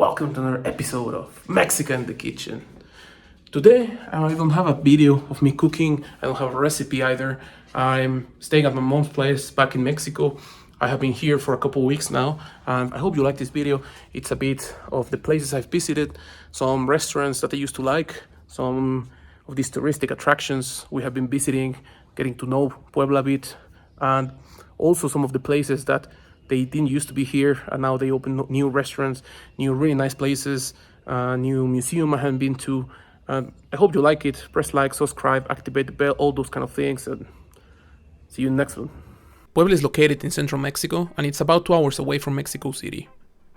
Welcome to another episode of Mexican in the Kitchen. Today, I don't have a video of me cooking, I don't have a recipe either. I'm staying at my mom's place back in Mexico. I have been here for a couple weeks now, and I hope you like this video. It's a bit of the places I've visited, some restaurants that I used to like, some of these touristic attractions we have been visiting, getting to know Puebla a bit, and also some of the places that they didn't used to be here, and now they open new restaurants, new really nice places, new museum I haven't been to. And I hope you like it. Press like, subscribe, activate the bell, all those kind of things, and see you in the next one. Puebla is located in central Mexico, and it's about 2 hours away from Mexico City.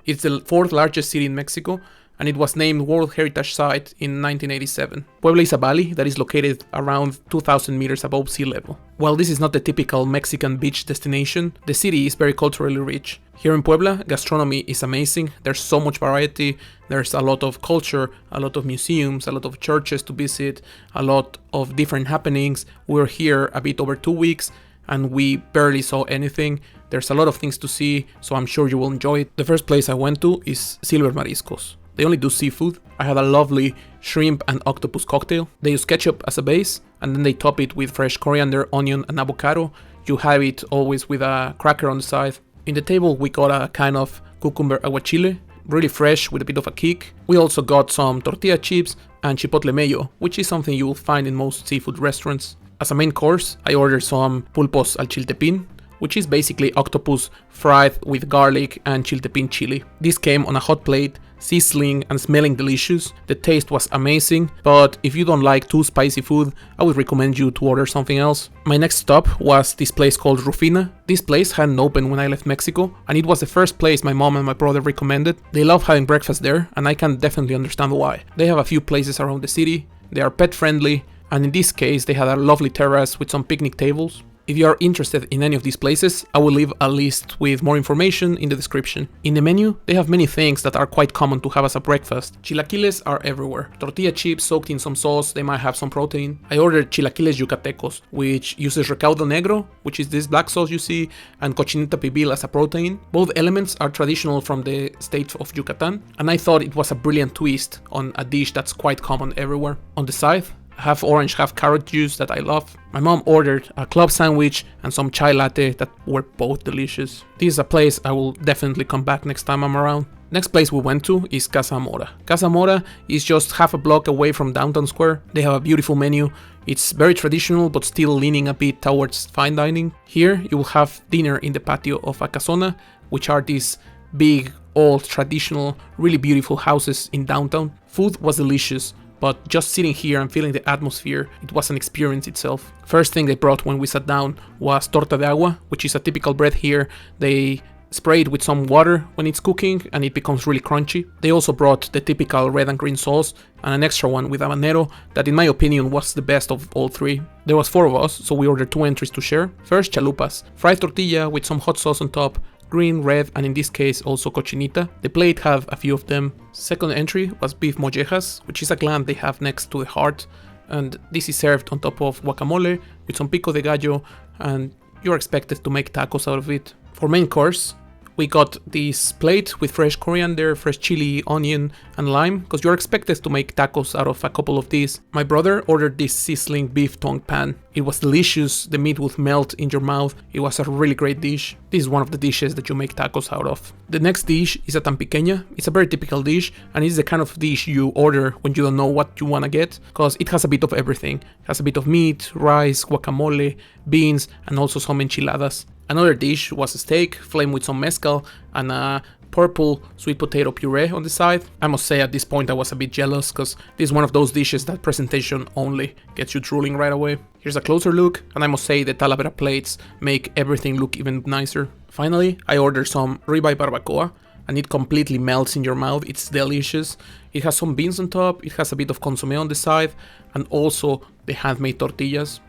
It's the fourth largest city in Mexico, and it was named World Heritage Site in 1987. Puebla is a valley that is located around 2,000 meters above sea level. While this is not the typical Mexican beach destination, the city is very culturally rich. Here in Puebla, gastronomy is amazing. There's so much variety. There's a lot of culture, a lot of museums, a lot of churches to visit, a lot of different happenings. We're here a bit over 2 weeks, and we barely saw anything. There's a lot of things to see, so I'm sure you will enjoy it. The first place I went to is Silver Mariscos. They only do seafood. I had a lovely shrimp and octopus cocktail. They use ketchup as a base, and then they top it with fresh coriander, onion, and avocado. You have it always with a cracker on the side. In the table, we got a kind of cucumber aguachile, really fresh with a bit of a kick. We also got some tortilla chips and chipotle mayo, which is something you will find in most seafood restaurants. As a main course, I ordered some pulpos al chiltepín, which is basically octopus fried with garlic and chiltepín chili. This came on a hot plate, sizzling and smelling delicious. The taste was amazing, but if you don't like too spicy food, I would recommend you to order something else. My next stop was this place called Rufina. This place hadn't opened when I left Mexico, and it was the first place my mom and my brother recommended. They love having breakfast there, and I can definitely understand why. They have a few places around the city, they are pet friendly, and in this case they had a lovely terrace with some picnic tables. If you are interested in any of these places, I will leave a list with more information in the description. In the menu, they have many things that are quite common to have as a breakfast. Chilaquiles are everywhere. Tortilla chips soaked in some sauce, they might have some protein. I ordered chilaquiles yucatecos, which uses recaudo negro, which is this black sauce you see, and cochinita pibil as a protein. Both elements are traditional from the state of Yucatan, and I thought it was a brilliant twist on a dish that's quite common everywhere. On the side, half orange, half carrot juice that I love. My mom ordered a club sandwich and some chai latte that were both delicious. This is a place I will definitely come back next time I'm around. Next place we went to is Casa Amora. Casa Mora is just half a block away from downtown square. They have a beautiful menu. It's very traditional but still leaning a bit towards fine dining. Here you will have dinner in the patio of a casona, which are these big, old, traditional, really beautiful houses in downtown. Food was delicious, but just sitting here and feeling the atmosphere, it was an experience itself. First thing they brought when we sat down was torta de agua, which is a typical bread here. They spray it with some water when it's cooking and it becomes really crunchy. They also brought the typical red and green sauce and an extra one with habanero that in my opinion was the best of all three. There was 4 of us, so we ordered 2 entries to share. First, chalupas, fried tortilla with some hot sauce on top, green, red, and in this case also cochinita. The plate have a few of them. Second entry was beef mollejas, which is a gland they have next to the heart, and this is served on top of guacamole with some pico de gallo, and you're expected to make tacos out of it. For main course, we got this plate with fresh coriander, fresh chili, onion, and lime, because you're expected to make tacos out of a couple of these. My brother ordered this sizzling beef tongue pan. It was delicious, the meat would melt in your mouth, it was a really great dish. This is one of the dishes that you make tacos out of. The next dish is a tan pequeña. It's a very typical dish, and it's the kind of dish you order when you don't know what you wanna get, because it has a bit of everything. It has a bit of meat, rice, guacamole, beans, and also some enchiladas. Another dish was a steak, flamed with some mezcal, and a purple sweet potato puree on the side. I must say at this point I was a bit jealous, because this is one of those dishes that presentation only gets you drooling right away. Here's a closer look, and I must say the Talavera plates make everything look even nicer. Finally, I ordered some ribeye barbacoa, and it completely melts in your mouth. It's delicious. It has some beans on top, it has a bit of consomme on the side, and also the handmade tortillas.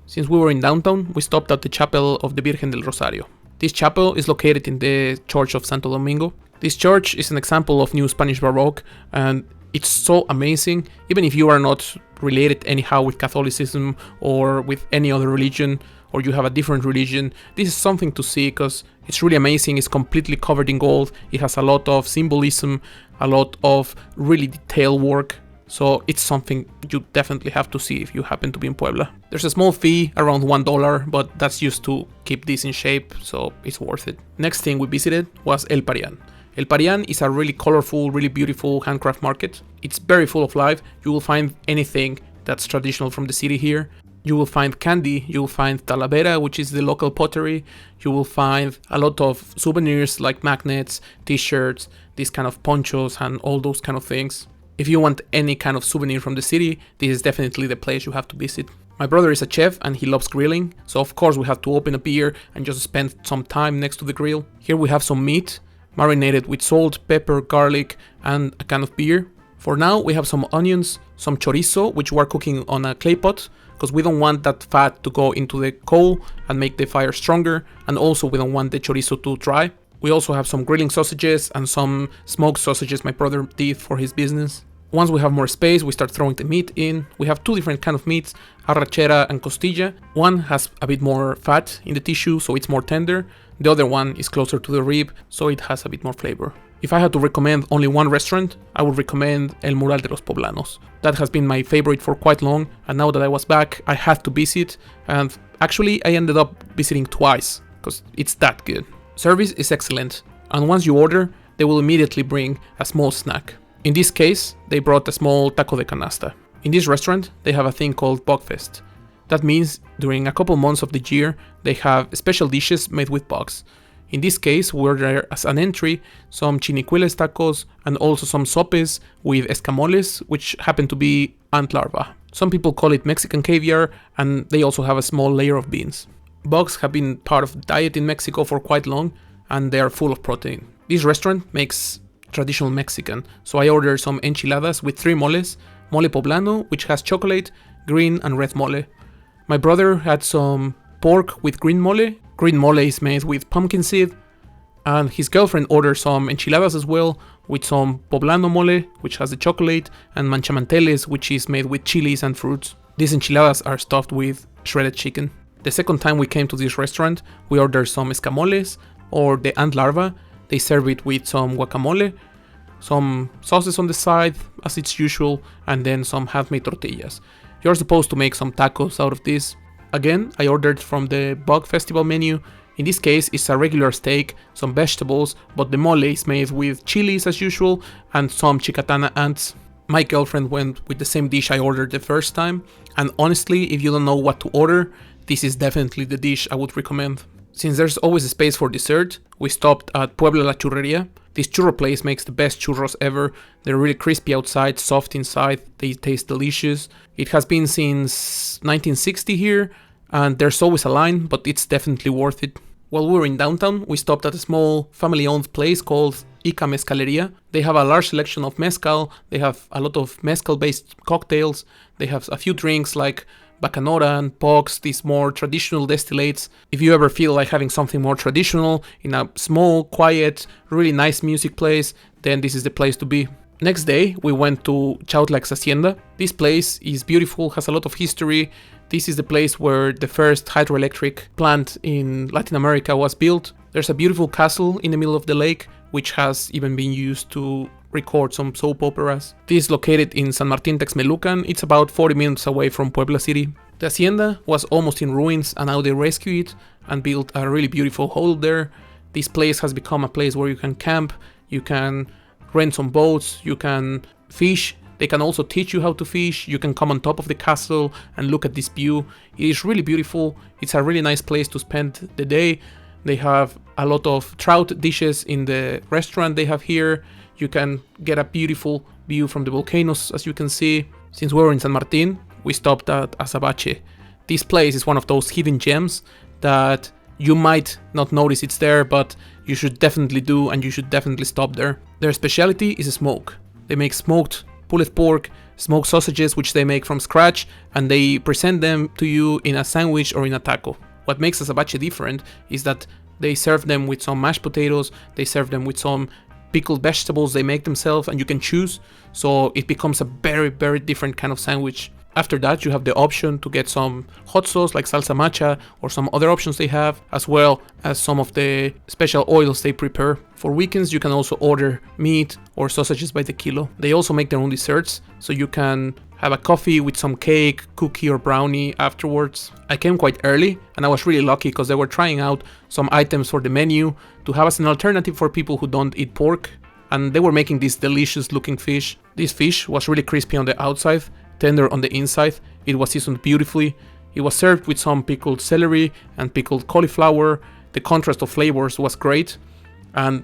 Since we were in downtown, we stopped at the chapel of the Virgen del Rosario. This chapel is located in the church of Santo Domingo. This church is an example of new Spanish Baroque, and it's so amazing. Even if you are not related anyhow with Catholicism or with any other religion, or you have a different religion, this is something to see because it's really amazing. It's completely covered in gold. It has a lot of symbolism, a lot of really detailed work. So it's something you definitely have to see if you happen to be in Puebla. There's a small fee, around $1, but that's just to keep this in shape, so it's worth it. Next thing we visited was El Parian. El Parian is a really colorful, really beautiful handcraft market. It's very full of life. You will find anything that's traditional from the city here. You will find candy, you will find talavera, which is the local pottery. You will find a lot of souvenirs like magnets, t-shirts, these kind of ponchos and all those kind of things. If you want any kind of souvenir from the city, this is definitely the place you have to visit. My brother is a chef and he loves grilling, so of course we have to open a beer and just spend some time next to the grill. Here we have some meat, marinated with salt, pepper, garlic, and a can of beer. For now we have some onions, some chorizo, which we're cooking on a clay pot, because we don't want that fat to go into the coal and make the fire stronger, and also we don't want the chorizo to dry. We also have some grilling sausages and some smoked sausages my brother did for his business. Once we have more space, we start throwing the meat in. We have two different kind of meats, arrachera and costilla. One has a bit more fat in the tissue, so it's more tender. The other one is closer to the rib, so it has a bit more flavor. If I had to recommend only one restaurant, I would recommend El Mural de los Poblanos. That has been my favorite for quite long, and now that I was back, I had to visit, and actually I ended up visiting twice, because it's that good. Service is excellent, and once you order, they will immediately bring a small snack. In this case, they brought a small taco de canasta. In this restaurant, they have a thing called Bugfest. That means during a couple months of the year, they have special dishes made with bugs. In this case, we ordered as an entry some chinicuiles tacos and also some sopes with escamoles, which happen to be ant larvae. Some people call it Mexican caviar, and they also have a small layer of beans. Bugs have been part of the diet in Mexico for quite long, and they are full of protein. This restaurant makes traditional Mexican, so I ordered some enchiladas with 3 moles, mole poblano, which has chocolate, green and red mole. My brother had some pork with green mole. Green mole is made with pumpkin seed, and his girlfriend ordered some enchiladas as well with some poblano mole, which has the chocolate, and manchamanteles, which is made with chilies and fruits. These enchiladas are stuffed with shredded chicken. The second time we came to this restaurant, we ordered some escamoles, or the ant larva. They serve it with some guacamole, some sauces on the side, as it's usual, and then some handmade tortillas. You're supposed to make some tacos out of this. Again, I ordered from the Bug Festival menu. In this case, it's a regular steak, some vegetables, but the mole is made with chilies as usual, and some chicatana ants. My girlfriend went with the same dish I ordered the first time, and honestly, if you don't know what to order, this is definitely the dish I would recommend. Since there's always a space for dessert, we stopped at Puebla La Churreria. This churro place makes the best churros ever. They're really crispy outside, soft inside, they taste delicious. It has been since 1960 here, and there's always a line, but it's definitely worth it. While we were in downtown, we stopped at a small family-owned place called Mezcaleria. They have a large selection of mezcal, they have a lot of mezcal-based cocktails, they have a few drinks like bacanora and pox, these more traditional distillates. If you ever feel like having something more traditional in a small, quiet, really nice music place, then this is the place to be. Next day, we went to Chautla's Hacienda. This place is beautiful, has a lot of history. This is the place where the first hydroelectric plant in Latin America was built. There's a beautiful castle in the middle of the lake, which has even been used to record some soap operas. This is located in San Martin, Texmelucan. It's about 40 minutes away from Puebla City. The hacienda was almost in ruins, and now they rescued it and built a really beautiful hall there. This place has become a place where you can camp, you can rent some boats, you can fish. They can also teach you how to fish. You can come on top of the castle and look at this view. It is really beautiful. It's a really nice place to spend the day. They have a lot of trout dishes in the restaurant they have here. You can get a beautiful view from the volcanoes, as you can see. Since we were in San Martin, we stopped at Azabache. This place is one of those hidden gems that you might not notice it's there, but you should definitely do, and you should definitely stop there. Their specialty is smoke. They make smoked pulled pork, smoked sausages, which they make from scratch, and they present them to you in a sandwich or in a taco. What makes Asabachi different is that they serve them with some mashed potatoes, they serve them with some pickled vegetables they make themselves, and you can choose, so it becomes a very, very different kind of sandwich. After that, you have the option to get some hot sauce like salsa macha or some other options they have, as well as some of the special oils they prepare. For weekends, you can also order meat or sausages by the kilo. They also make their own desserts, so you can have a coffee with some cake, cookie or brownie afterwards. I came quite early and I was really lucky because they were trying out some items for the menu to have as an alternative for people who don't eat pork. And they were making this delicious looking fish. This fish was really crispy on the outside, tender on the inside. It was seasoned beautifully. It was served with some pickled celery and pickled cauliflower. The contrast of flavors was great, and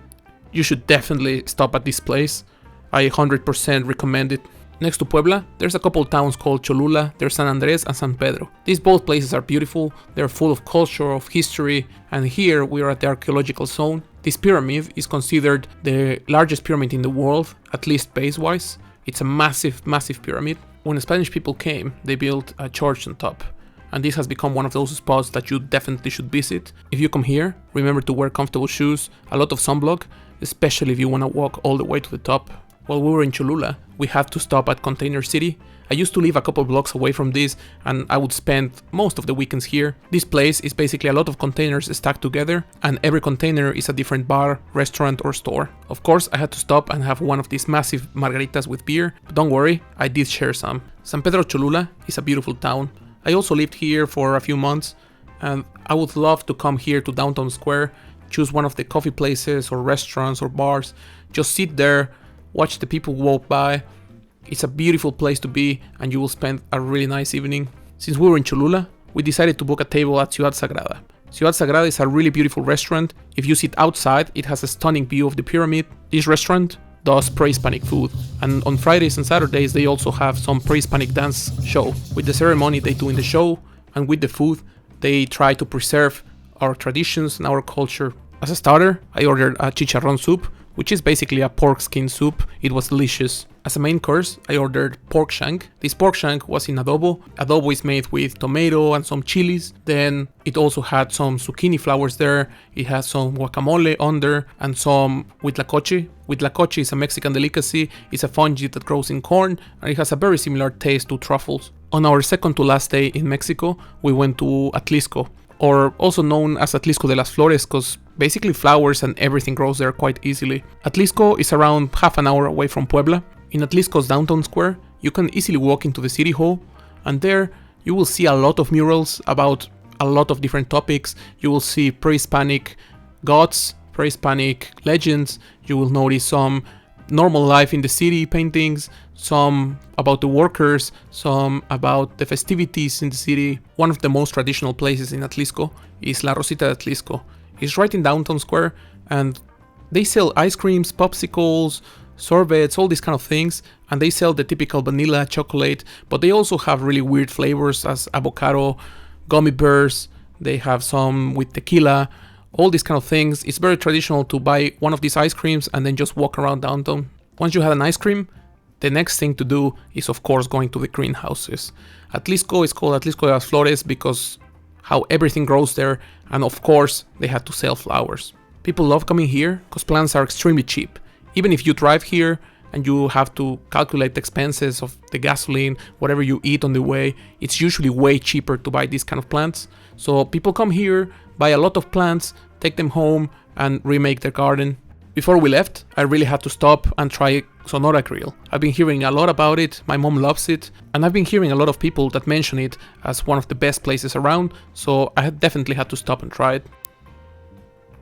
you should definitely stop at this place. I 100% recommend it. Next to Puebla, there's a couple towns called Cholula, there's San Andres and San Pedro. These both places are beautiful, they're full of culture, of history, and here we are at the archaeological zone. This pyramid is considered the largest pyramid in the world, at least base-wise. It's a massive, massive pyramid. When the Spanish people came, they built a church on top, and this has become one of those spots that you definitely should visit. If you come here, remember to wear comfortable shoes, a lot of sunblock, especially if you want to walk all the way to the top. While we were in Cholula, we had to stop at Container City. I used to live a couple blocks away from this, and I would spend most of the weekends here. This place is basically a lot of containers stacked together, and every container is a different bar, restaurant or store. Of course, I had to stop and have one of these massive margaritas with beer, but don't worry, I did share some. San Pedro Cholula is a beautiful town. I also lived here for a few months, and I would love to come here to Downtown Square, choose one of the coffee places or restaurants or bars, just sit there, watch the people walk by. It's a beautiful place to be, and you will spend a really nice evening. Since we were in Cholula, we decided to book a table at Ciudad Sagrada. Ciudad Sagrada is a really beautiful restaurant. If you sit outside, it has a stunning view of the pyramid. This restaurant does pre-Hispanic food, and on Fridays and Saturdays they also have some pre-Hispanic dance show. With the ceremony they do in the show, and with the food, they try to preserve our traditions and our culture. As a starter, I ordered a chicharrón soup, which is basically a pork skin soup. It was delicious. As a main course, I ordered pork shank. This pork shank was in adobo. Adobo is made with tomato and some chilies. Then it also had some zucchini flowers there. It has some guacamole under and some huitlacoche. Huitlacoche is a Mexican delicacy. It's a fungi that grows in corn, and it has a very similar taste to truffles. On our second to last day in Mexico, we went to Atlisco, or also known as Atlisco de las Flores, because basically flowers and everything grows there quite easily. Atlisco is around half an hour away from Puebla. In Atlisco's downtown square, you can easily walk into the city hall, and there you will see a lot of murals about a lot of different topics. You will see pre-Hispanic gods, pre-Hispanic legends. You will notice some normal life in the city paintings, some about the workers, some about the festivities in the city. One of the most traditional places in Atlisco is La Rosita de Atlisco. It's right in downtown square, and they sell ice creams, popsicles, sorbets, all these kind of things, and they sell the typical vanilla chocolate, but they also have really weird flavors as avocado, gummy bears. They have some with tequila, all these kind of things. It's very traditional to buy one of these ice creams and then just walk around downtown. Once you have an ice cream, the next thing to do is of course going to the greenhouses. Atlisco is called Atlisco de las Flores because how everything grows there, and of course they had to sell flowers. People love coming here because plants are extremely cheap. Even if you drive here and you have to calculate the expenses of the gasoline, whatever you eat on the way, it's usually way cheaper to buy these kind of plants. So people come here, buy a lot of plants, take them home and remake their garden. Before we left, I really had to stop and try Sonora Grill. I've been hearing a lot about it, my mom loves it, and I've been hearing a lot of people that mention it as one of the best places around, so I definitely had to stop and try it.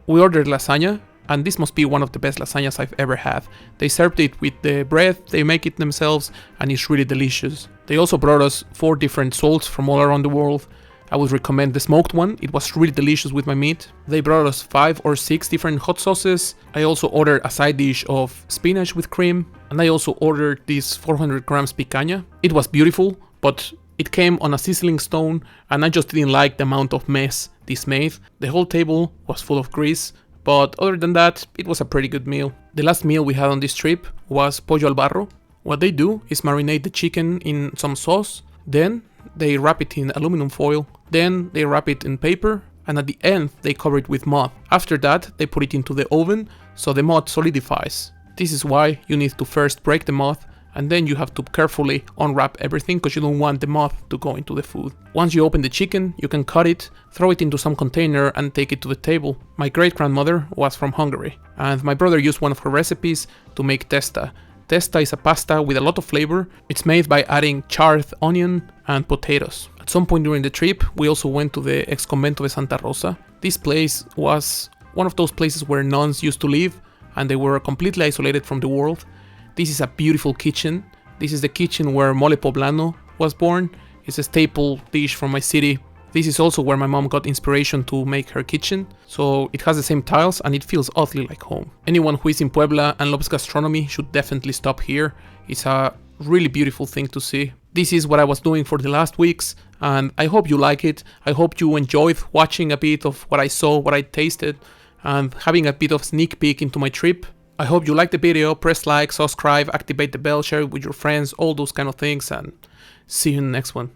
We ordered lasagna, and this must be one of the best lasagnas I've ever had. They served it with the bread, they make it themselves, and it's really delicious. They also brought us 4 different salts from all around the world. I would recommend the smoked one, it was really delicious with my meat. They brought us 5 or 6 different hot sauces. I also ordered a side dish of spinach with cream, and I also ordered this 400 grams picanha. It was beautiful, but it came on a sizzling stone, and I just didn't like the amount of mess this made. The whole table was full of grease, but other than that, it was a pretty good meal. The last meal we had on this trip was pollo al barro. What they do is marinate the chicken in some sauce, then they wrap it in aluminum foil, then they wrap it in paper, and at the end they cover it with mud. After that, they put it into the oven so the mud solidifies. This is why you need to first break the mud and then you have to carefully unwrap everything because you don't want the moth to go into the food. Once you open the chicken, you can cut it, throw it into some container and take it to the table. My great-grandmother was from Hungary, and my brother used one of her recipes to make testa. Testa is a pasta with a lot of flavor. It's made by adding charred onion and potatoes. At some point during the trip, we also went to the ex convento de Santa Rosa. This place was one of those places where nuns used to live, and they were completely isolated from the world. This is a beautiful kitchen. This is the kitchen where mole poblano was born. It's a staple dish from my city. This is also where my mom got inspiration to make her kitchen, so it has the same tiles and it feels oddly like home. Anyone who is in Puebla and loves gastronomy should definitely stop here. It's a really beautiful thing to see. This is what I was doing for the last weeks, and I hope you like it. I hope you enjoyed watching a bit of what I saw, what I tasted, and having a bit of sneak peek into my trip. I hope you liked the video. Press like, subscribe, activate the bell, share it with your friends, all those kind of things, and see you in the next one.